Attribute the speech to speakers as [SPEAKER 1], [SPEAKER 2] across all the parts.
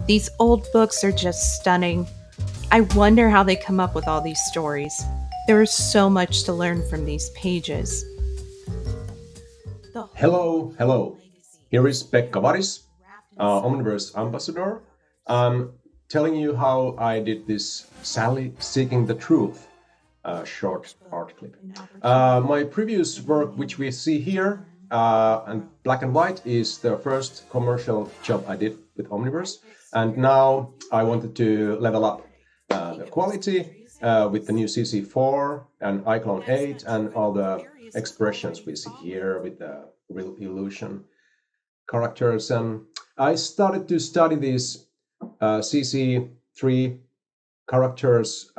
[SPEAKER 1] These old books are just stunning. I wonder how they come up with all these stories. There is so much to learn from these pages. The whole
[SPEAKER 2] Hello, hello.
[SPEAKER 1] legacy
[SPEAKER 2] Here
[SPEAKER 1] of
[SPEAKER 2] is Pekka
[SPEAKER 1] Stan
[SPEAKER 2] Varis,
[SPEAKER 1] wrapped in so
[SPEAKER 2] Omniverse
[SPEAKER 1] many layers
[SPEAKER 2] ambassador.
[SPEAKER 1] of others.
[SPEAKER 2] I'm telling you how I did this Sally Seeking the Truth short
[SPEAKER 1] Each book,
[SPEAKER 2] art clip.
[SPEAKER 1] an opportunity
[SPEAKER 2] My previous
[SPEAKER 1] for
[SPEAKER 2] work, which we
[SPEAKER 1] humanity
[SPEAKER 2] see
[SPEAKER 1] to
[SPEAKER 2] here,
[SPEAKER 1] learn and
[SPEAKER 2] and
[SPEAKER 1] grow.
[SPEAKER 2] black and white, is the first commercial job I did with
[SPEAKER 1] I
[SPEAKER 2] Omniverse. And
[SPEAKER 1] experimented
[SPEAKER 2] now
[SPEAKER 1] with
[SPEAKER 2] I wanted
[SPEAKER 1] sound and
[SPEAKER 2] to level up
[SPEAKER 1] layering,
[SPEAKER 2] the
[SPEAKER 1] thinking of those
[SPEAKER 2] quality
[SPEAKER 1] countries and
[SPEAKER 2] with the
[SPEAKER 1] names.
[SPEAKER 2] new CC4 and iClone
[SPEAKER 1] As
[SPEAKER 2] 8
[SPEAKER 1] that
[SPEAKER 2] and all
[SPEAKER 1] triangle of
[SPEAKER 2] the
[SPEAKER 1] Aries was
[SPEAKER 2] expressions
[SPEAKER 1] already
[SPEAKER 2] we see
[SPEAKER 1] falling,
[SPEAKER 2] here with the real illusion characters. And I started to study these CC3 characters,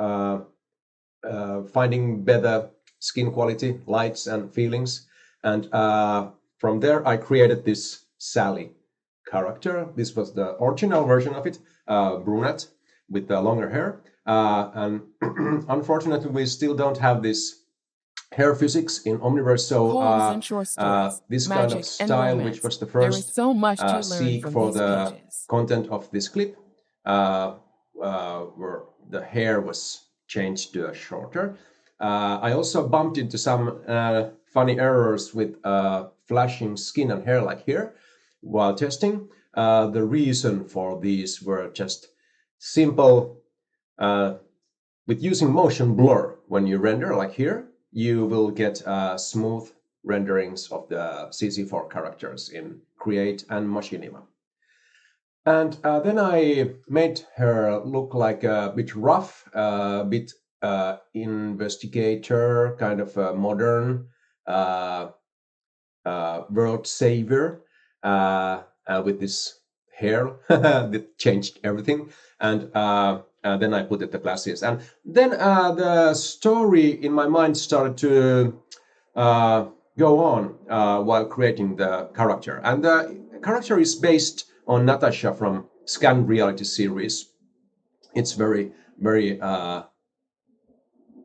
[SPEAKER 2] finding better skin quality, lights, and feelings. And from there, I created this Sally character. This was the original version of it, brunette with the longer hair. And unfortunately, we still don't have this hair physics in Omniverse. So
[SPEAKER 3] Poems and short stories,
[SPEAKER 2] this kind of
[SPEAKER 3] magic, and
[SPEAKER 2] style, which
[SPEAKER 3] romance.
[SPEAKER 2] was the
[SPEAKER 3] There is
[SPEAKER 2] first
[SPEAKER 3] so much to learn
[SPEAKER 2] seek
[SPEAKER 3] from
[SPEAKER 2] for
[SPEAKER 3] these
[SPEAKER 2] the
[SPEAKER 3] pages.
[SPEAKER 2] content of this clip, where the hair was changed to a shorter. I also bumped into some funny errors with flashing skin and hair like here while testing. The reason for these were just simple uh, with using motion blur when you render, like here, you will get smooth renderings of the CC4 characters in Create and Machinima. And then I made her look like a bit rough, a bit investigator, kind of a modern uh, world savior with this hair that changed everything. And then I put it the glasses. And then the story in my mind started to uh, go on while creating the character. And the character is based on Natasha from Scan Reality series. It's very, very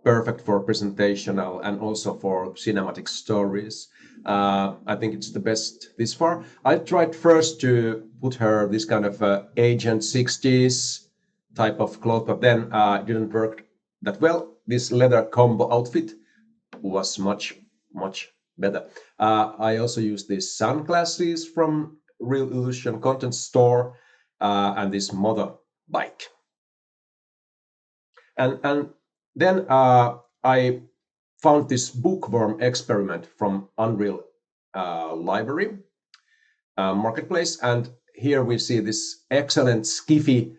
[SPEAKER 2] perfect for presentational and also for cinematic stories. I think it's the best this far. I tried first to put her this kind of Agent 60s type of cloth, but then it didn't work that well. This leather combo outfit was much, much better. I also used these sunglasses from Real Illusion Content Store and this motorbike. And then I found this bookworm experiment from Unreal Library Marketplace, and here we see this excellent Skiffy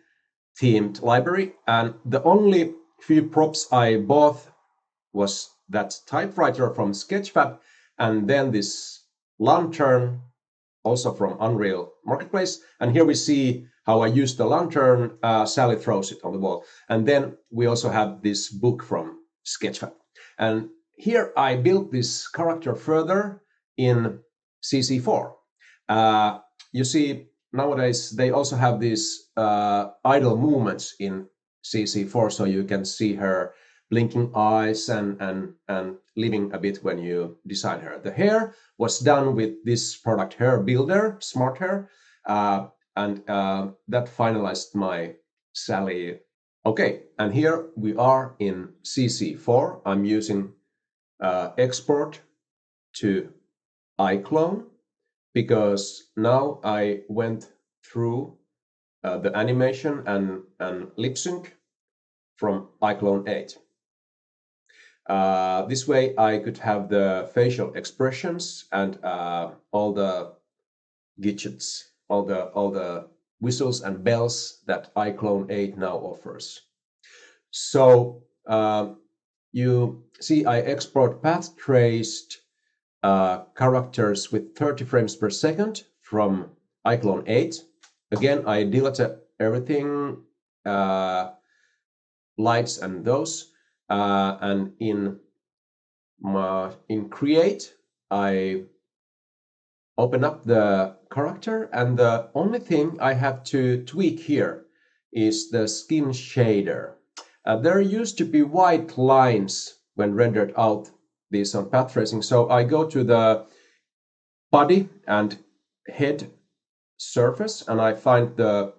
[SPEAKER 2] themed library. And the only few props I bought was that typewriter from Sketchfab, and then this lantern also from Unreal Marketplace. And here we see how I use the lantern. Sally throws it on the wall. And then we also have this book from Sketchfab. And here I built this character further in CC4. You see, nowadays they also have these idle movements in CC4, so you can see her blinking eyes and living a bit when you design her. The hair was done with this product Hair Builder, Smart Hair, and that finalized my Sally. Okay, and here we are in CC4. I'm using export to iClone because now I went through the animation and lip sync from iClone 8. This way I could have the facial expressions and all the gadgets, all the whistles and bells that iClone 8 now offers. So you see I export path traced characters with 30 frames per second from iClone 8. Again, I deleted everything, lights and those, and in Create, I open up the character, and the only thing I have to tweak here is the skin shader. There used to be white lines when rendered out this on path tracing, so I go to the body and head surface, and I find the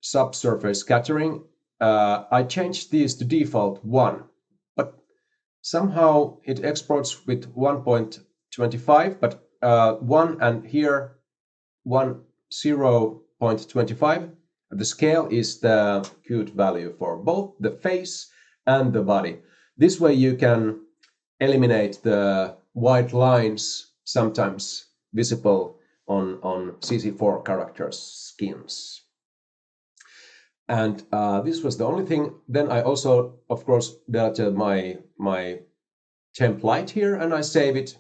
[SPEAKER 2] subsurface scattering, I changed these to default 1, but somehow it exports with 1.25, but 1 and here 0.25. The scale is the good value for both the face and the body. This way you can eliminate the white lines sometimes visible on CC4 characters' skins. And this was the only thing. Then I also, of course, deleted my template here, and I save it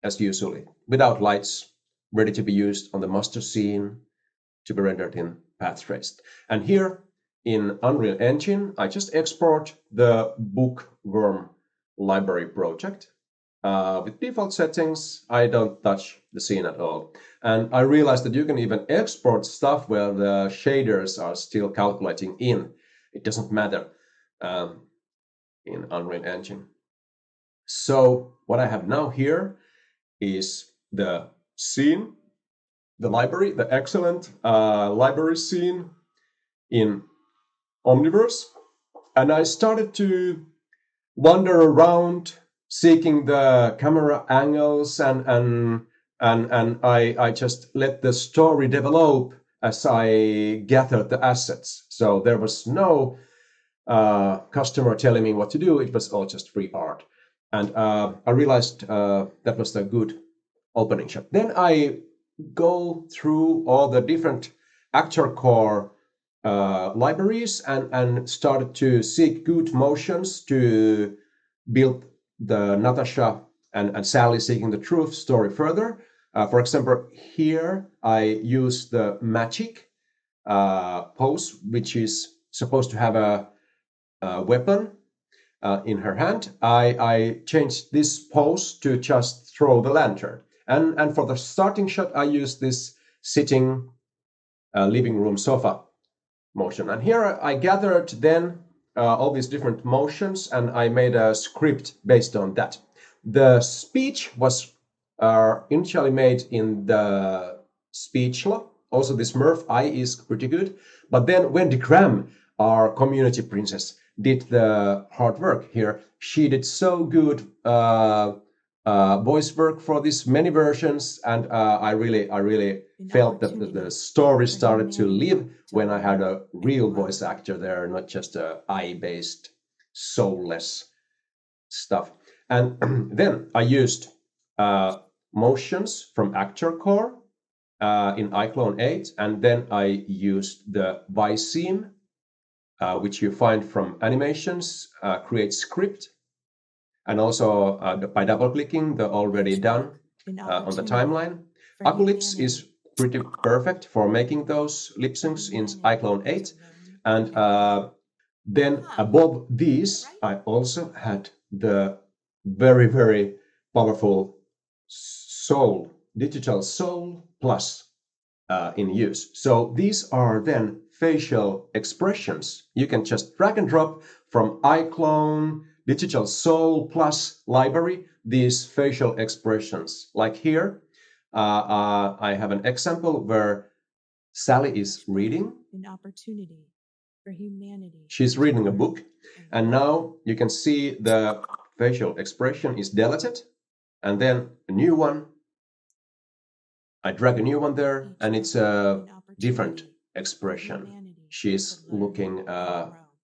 [SPEAKER 2] as usually, without lights, ready to be used on the master scene to be rendered in path traced. And here in Unreal Engine, I just export the Bookworm library project. With default settings, I don't touch the scene at all. And I realized that you can even export stuff where the shaders are still calculating in. It doesn't matter in Unreal Engine. So what I have now here is the scene, the library, the excellent library scene in Omniverse. And I started to wander around seeking the camera angles, and I just let the story develop as I gathered the assets. So there was no customer telling me what to do. It was all just free art. And I realized that was a good opening shot. Then I go through all the different Actor Core libraries and started to seek good motions to build the Natasha and Sally seeking the truth story further. For example, here I use the magic pose, which is supposed to have a weapon in her hand. I changed this pose to just throw the lantern. And for the starting shot, I use this sitting living room sofa motion. And here I gathered then all these different motions, and I made a script based on that. The speech was initially made in the Speechla. Also, this Murph I is pretty good. But then Wendy Graham, our community princess, did the hard work here. She did so good voice work for these many versions, and I really felt that the story started to live when I had a real voice actor there, not just a AI-based, soulless stuff. And then I used motions from Actor Core in iClone 8, and then I used the Vyseam, which you find from Animations, Create Script, and also by double-clicking the already done on the timeline. Apocalypse is pretty perfect for making those lip syncs in iClone 8. And then above these, I also had the very, very powerful Soul, Digital Soul Plus in use. So these are then facial expressions. You can just drag and drop from iClone, Digital Soul Plus library, these facial expressions. Like here, I have an example where Sally is reading.
[SPEAKER 1] An opportunity for humanity.
[SPEAKER 2] She's reading a book, and now you can see the facial expression is deleted, and then a new one. I drag a new one there, and it's a different expression. She's looking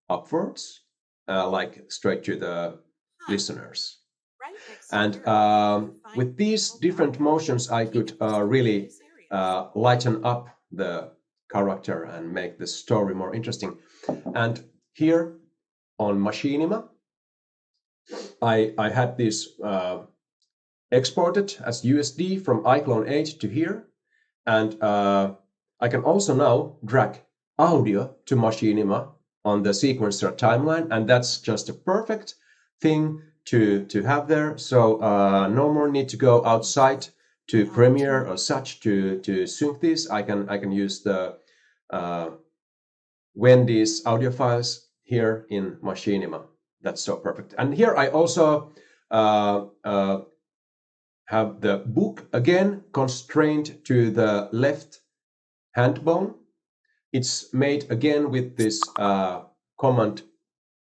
[SPEAKER 2] upwards, like straight to the listeners. And with these different motions, I could really lighten up the character and make the story more interesting. And here on Machinima, I had this exported as USD from iClone 8 to here. And I can also now drag audio to Machinima on the sequencer timeline, and that's just a perfect thing to have there. So no more need to go outside to Premiere or such to sync this. I can use the Wendy's audio files here in Machinima. That's so perfect. And here I also have the book again constrained to the left hand bone. it's made again with this command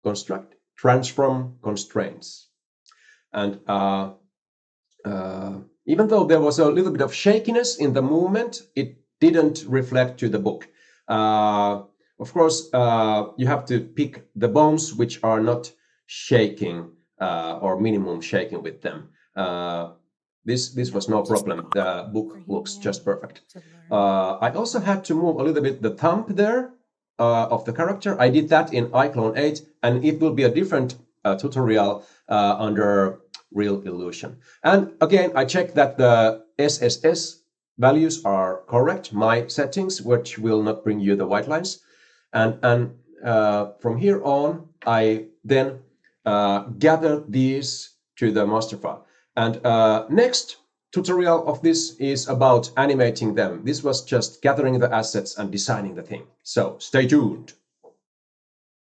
[SPEAKER 2] construct, transform constraints. And even though there was a little bit of shakiness in the movement, it didn't reflect to the book. Of course, you have to pick the bones which are not shaking or minimum shaking with them. This was no problem. The book looks just perfect. I also had to move a little bit the thumb there of the character. I did that in iClone 8, and it will be a different tutorial under Real Illusion. And again, I checked that the SSS values are correct, my settings, which will not bring you the white lines. And from here on, I then gathered these to the master file. And next tutorial of this is about animating them. This was just gathering the assets and designing the thing. So stay tuned.